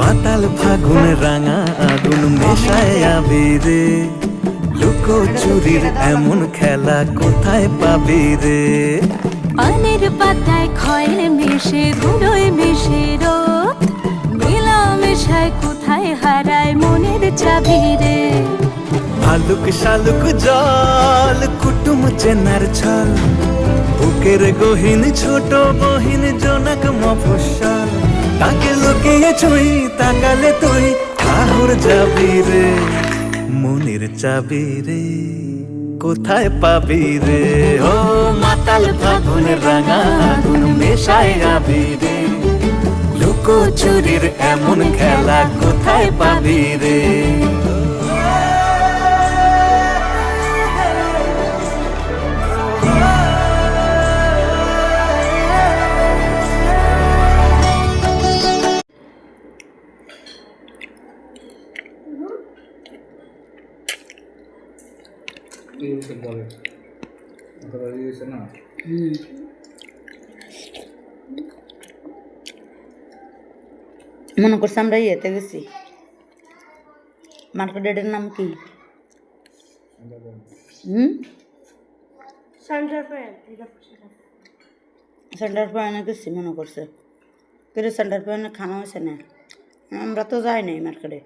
মাতাল ফাগুন রাঙা আগুন মেশায় আবিরে, লুকো চুরির এমন খেলা কোথায় পাবি রে? পানের পাতায় খয়ে মিশে ধুলোয় মিশে রোদ, মেলামেশায় কোথায় হারায় মনের চাবি রে? ভালুক শালুক জল কুটুম চেনার ছল, বুকের গহীন ছোট বহিন জনক মফস্বল, তাকে লুকিয়ে ছুঁই তাকালে তুই ঠাহুর যাবি রে, মনের চাবি রে কোথায় পাবি রে? ও মাতাল ফাগুন রাঙা আগুন মেশায় আবিরে, লুকো চুরির এমন খেলা কোথায় পাবি রে? মনে করছি আমরা ইয়েতে গেছি, মার্কেটের নাম কি? সেন্টার পয়েন্টে গেছি মনে করছে, কিন্তু সেন্টার পয়েন্টে খানা হয়েছে না, আমরা তো যাই নাই মার্কেটে।